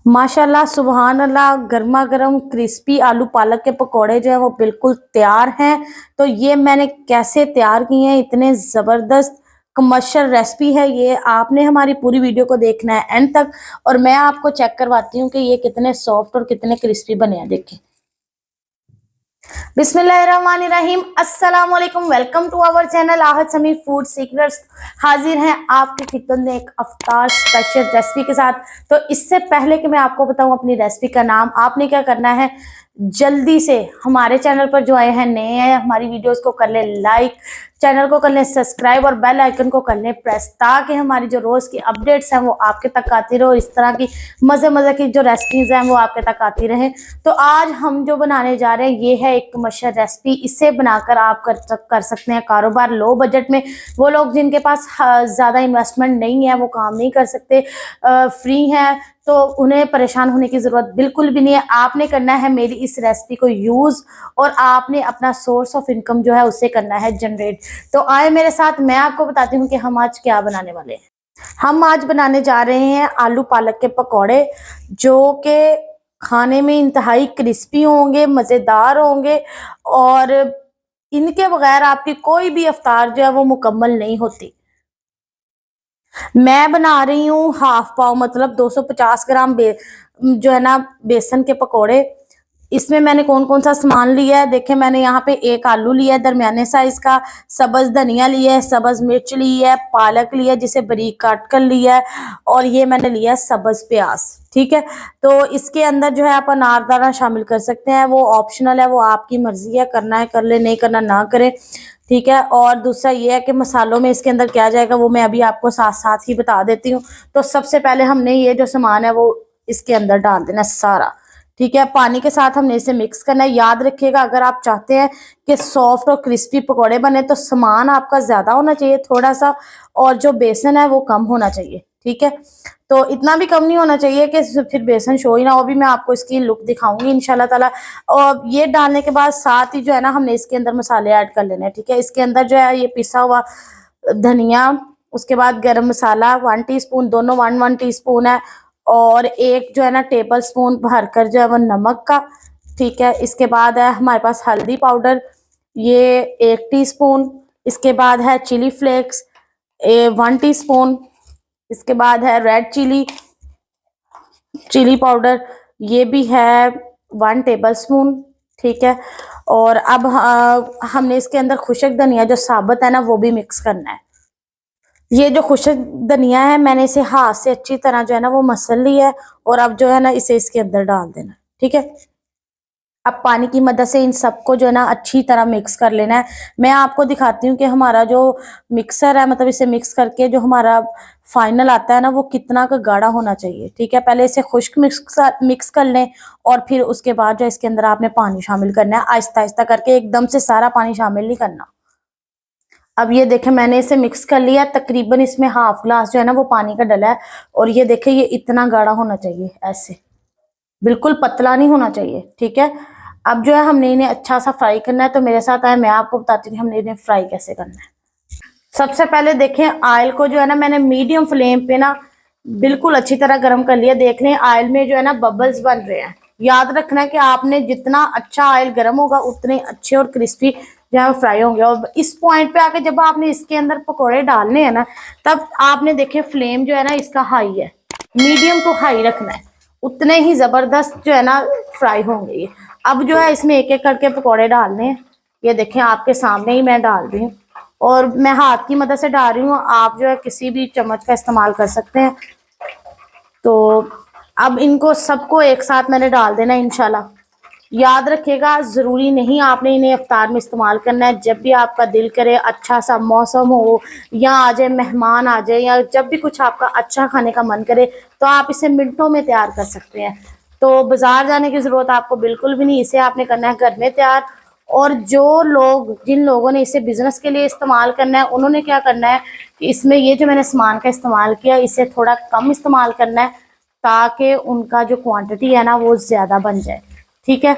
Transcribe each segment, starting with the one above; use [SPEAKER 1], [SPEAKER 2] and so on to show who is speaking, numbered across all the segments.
[SPEAKER 1] माशाल्लाह सुबहान अल्लाह, गर्मा गर्म क्रिस्पी आलू पालक के पकोड़े जो है वो बिल्कुल तैयार हैं। तो ये मैंने कैसे तैयार किए हैं, इतने ज़बरदस्त कमर्शियल रेसिपी है ये। आपने हमारी पूरी वीडियो को देखना है एंड तक, और मैं आपको चेक करवाती हूँ कि ये कितने सॉफ्ट और कितने क्रिस्पी बने हैं। देखिए, बिस्मिल्लाहिर्रहमानिर्रहीम, अस्सलाम वालेकुम, welcome to our channel Ahad Sami food secrets. हाजिर हैं आपकी खिदमत में एक अफ्तार स्पेशल रेसिपी के साथ। तो इससे पहले कि मैं आपको बताऊं अपनी रेसिपी का नाम, आपने क्या करना है, जल्दी से हमारे चैनल पर जो आए हैं नए हैं, हमारी वीडियोस को कर लें लाइक, चैनल को कर लें सब्सक्राइब और बेल आइकन को कर लें प्रेस, ताकि हमारी जो रोज़ की अपडेट्स हैं वो आपके तक आती रहे और इस तरह की मज़े मज़े की जो रेसिपीज़ हैं वो आपके तक आती रहें। तो आज हम जो बनाने जा रहे हैं ये है एक कमर्शियल रेसिपी। इसे बनाकर आप कर सकते हैं कारोबार लो बजट में। वो लोग जिनके पास ज़्यादा इन्वेस्टमेंट नहीं है, वो काम नहीं कर सकते, फ्री हैं, तो उन्हें परेशान होने की ज़रूरत बिल्कुल भी नहीं है। आपने करना है मेरी इस रेसिपी को यूज़, और आपने अपना सोर्स ऑफ इनकम जो है उसे करना है जनरेट। तो आए मेरे साथ, मैं आपको बताती हूँ कि हम आज क्या बनाने वाले हैं। हम आज बनाने जा रहे हैं आलू पालक के पकौड़े, जो कि खाने में इंतहाई क्रिस्पी होंगे, मज़ेदार होंगे, और इनके बगैर आपकी कोई भी अफ्तार जो है वो मुकम्मल नहीं होती। मैं बना रही हूँ हाफ पाव, मतलब 250 ग्राम जो है ना बेसन के पकोड़े। इसमें मैंने कौन कौन सा सामान लिया है देखें। मैंने यहाँ पे एक आलू लिया है दरमियाने साइज का, सब्ज धनिया लिया है, सब्ज मिर्च ली है, पालक लिया है जिसे बारीक काट कर लिया है, और ये मैंने लिया है सब्ज प्याज। ठीक है, तो इसके अंदर जो है आप अनारदाना शामिल कर सकते हैं, वो ऑप्शनल है, वो आपकी मर्जी है, करना है कर ले, नहीं करना ना करें। ठीक है, और दूसरा ये है कि मसालों में इसके अंदर क्या जाएगा वो मैं अभी आपको साथ साथ ही बता देती हूँ। तो सबसे पहले हमने ये जो सामान है वो इसके अंदर डाल देना सारा। ठीक है, पानी के साथ हमने इसे मिक्स करना है। याद रखिएगा, अगर आप चाहते हैं कि सॉफ्ट और क्रिस्पी पकोड़े बने तो सामान आपका ज़्यादा होना चाहिए थोड़ा सा, और जो बेसन है वो कम होना चाहिए। ठीक है, तो इतना भी कम नहीं होना चाहिए कि फिर बेसन शो ही ना हो। भी मैं आपको इसकी लुक दिखाऊंगी इंशाल्लाह ताला। और ये डालने के बाद साथ ही जो है ना हमने इसके अंदर मसाले ऐड कर लेने हैं। ठीक है, इसके अंदर जो है ये पिसा हुआ धनिया, उसके बाद गरम मसाला 1 टीस्पून, दोनों 1 टीस्पून है, और एक जो है ना टेबल स्पून भरकर जो है वो नमक का। ठीक है, इसके बाद है हमारे पास हल्दी पाउडर, ये 1 टीस्पून। इसके बाद है चिली फ्लेक्स 1 टीस्पून। इसके बाद है रेड चिली पाउडर, ये भी है 1 टेबल स्पून। ठीक है, और अब हमने इसके अंदर खुशक धनिया जो साबुत है ना वो भी मिक्स करना है। ये जो खुशक धनिया है मैंने इसे हाथ से अच्छी तरह जो है ना वो मसल लिया है, और अब जो है ना इसे इसके अंदर डाल देना। ठीक है, अब पानी की मदद से इन सबको जो है ना अच्छी तरह मिक्स कर लेना है। मैं आपको दिखाती हूँ कि हमारा जो मिक्सर है, मतलब इसे मिक्स करके जो हमारा फाइनल आता है ना वो कितना का गाढ़ा होना चाहिए। ठीक है, पहले इसे खुश्क मिक्स कर लें, और फिर उसके बाद जो इसके अंदर आपने पानी शामिल करना है आहिस्ता आहिस्ता करके, एकदम से सारा पानी शामिल नहीं करना। अब ये देखें मैंने इसे मिक्स कर लिया, तकरीबन इसमें हाफ ग्लास जो है ना वो पानी का डला है, और ये देखें ये इतना गाढ़ा होना चाहिए, ऐसे बिल्कुल पतला नहीं होना चाहिए। ठीक है, अब जो है हमने इन्हें अच्छा सा फ्राई करना है। तो मेरे साथ आए, मैं आपको बताती हूँ हमने इन्हें फ्राई कैसे करना है। सबसे पहले देखें, ऑयल को जो है ना मैंने मीडियम फ्लेम पे ना बिल्कुल अच्छी तरह गर्म कर लिया। देख लें ऑयल में जो है ना बबल्स बन रहे हैं। याद रखना है कि आपने जितना अच्छा ऑयल गर्म होगा उतने अच्छे और क्रिस्पी जो है फ्राई होंगे। और इस पॉइंट पे आके जब आपने इसके अंदर पकौड़े डालने हैं ना, तब आपने देखे फ्लेम जो है ना इसका हाई है, मीडियम टू हाई रखना है, उतने ही जबरदस्त जो है ना फ्राई होंगे ये। अब जो है इसमें एक एक करके पकौड़े डालने हैं। ये देखें आपके सामने ही मैं डाल रही हूँ, और मैं हाथ की मदद से डाल रही हूँ, आप जो है किसी भी चम्मच का इस्तेमाल कर सकते हैं। तो अब इनको सबको एक साथ मैंने डाल देना है इंशाल्लाह। याद रखिएगा, ज़रूरी नहीं आपने इन्हें इफ्तार में इस्तेमाल करना है। जब भी आपका दिल करे, अच्छा सा मौसम हो, या आ जाए मेहमान आ जाए, या जब भी कुछ आपका अच्छा खाने का मन करे, तो आप इसे मिनटों में तैयार कर सकते हैं। तो बाज़ार जाने की ज़रूरत आपको बिल्कुल भी नहीं, इसे आपने करना है घर में तैयार। और जिन लोगों ने इसे बिज़नेस के लिए इस्तेमाल करना है, उन्होंने क्या करना है कि इसमें ये जो मैंने सामान का इस्तेमाल किया इसे थोड़ा कम इस्तेमाल करना है, ताकि उनका जो क्वांटिटी है ना वो ज़्यादा बन जाए। ठीक है,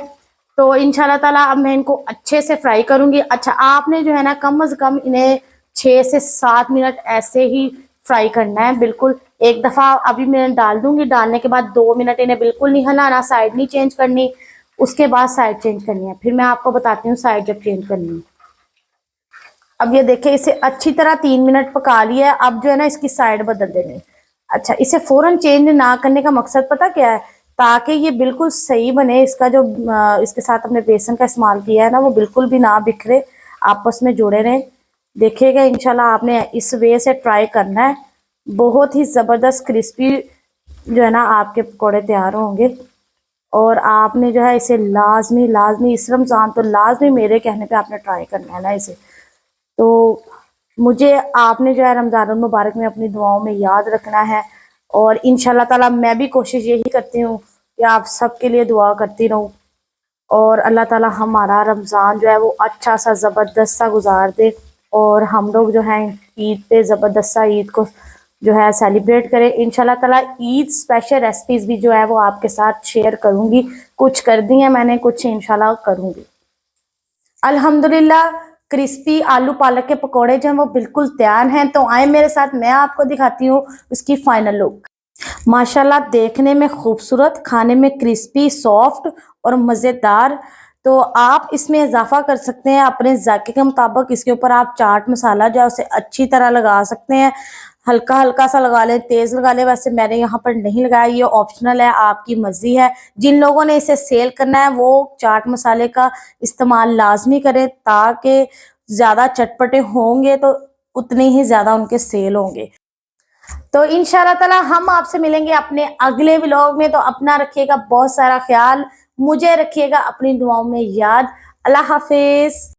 [SPEAKER 1] तो इंशाल्लाह ताला अब मैं इनको अच्छे से फ्राई करूंगी। अच्छा, आपने जो है ना कम से कम इन्हें 6 से 7 मिनट ऐसे ही फ्राई करना है, बिल्कुल एक दफ़ा अभी मैं डाल दूंगी, डालने के बाद 2 मिनट इन्हें बिल्कुल नहीं हिलाना, साइड नहीं चेंज करनी, उसके बाद साइड चेंज करनी है। फिर मैं आपको बताती हूँ साइड जब चेंज करनी है। अब ये देखिए इसे अच्छी तरह 3 मिनट पका लिया है। अब जो है ना इसकी साइड बदल देनी है। अच्छा, इसे फौरन चेंज ना करने का मकसद पता क्या है, ताकि ये बिल्कुल सही बने। इसका जो इसके साथ हमने बेसन का इस्तेमाल किया है ना, वो बिल्कुल भी ना बिखरे, आपस में जुड़े रहें। देखिएगा इंशाल्लाह आपने इस वे से ट्राई करना है, बहुत ही ज़बरदस्त क्रिस्पी जो है ना आपके पकौड़े तैयार होंगे। और आपने जो है इसे लाजमी लाजमी इस रमज़ान तो लाजमी मेरे कहने पे आपने ट्राई करना है ना इसे। तो मुझे आपने जो है रमज़ानुल मुबारक में अपनी दुआओं में याद रखना है। और इंशाल्लाह ताला मैं भी कोशिश यही करती हूँ कि आप सबके लिए दुआ करती रहूँ, और अल्लाह ताला हमारा रमज़ान जो है वो अच्छा सा ज़बरदस्त सा गुजार दे, और हम लोग जो हैं ईद पे ज़बरदस्त सा ईद को जो है सेलिब्रेट करें। इंशाल्लाह ताला ईद स्पेशल रेसिपीज़ भी जो है वो आपके साथ शेयर करूँगी। कुछ कर दी हैं मैंने, कुछ इंशाल्लाह करूँगी। अल्हम्दुलिल्लाह क्रिस्पी आलू पालक के पकोड़े जो हैं वो बिल्कुल तैयार हैं। तो आए मेरे साथ, मैं आपको दिखाती हूँ उसकी फाइनल लुक। माशाल्लाह देखने में खूबसूरत, खाने में क्रिस्पी, सॉफ्ट और मज़ेदार। तो आप इसमें इजाफा कर सकते हैं अपने जायके के मुताबिक। इसके ऊपर आप चाट मसाला जो है उसे अच्छी तरह लगा सकते हैं, हल्का हल्का सा लगा लें, तेज़ लगा लें। वैसे मैंने यहाँ पर नहीं लगाया, ये ऑप्शनल है, आपकी मर्जी है। जिन लोगों ने इसे सेल करना है वो चाट मसाले का इस्तेमाल लाजमी करें, ताकि ज़्यादा चटपटे होंगे तो उतने ही ज़्यादा उनके सेल होंगे। तो इंशाल्लाह ताला हम आपसे मिलेंगे अपने अगले व्लॉग में। तो अपना रखिएगा बहुत सारा ख्याल, मुझे रखिएगा अपनी दुआओं में याद। अल्लाह हाफिज।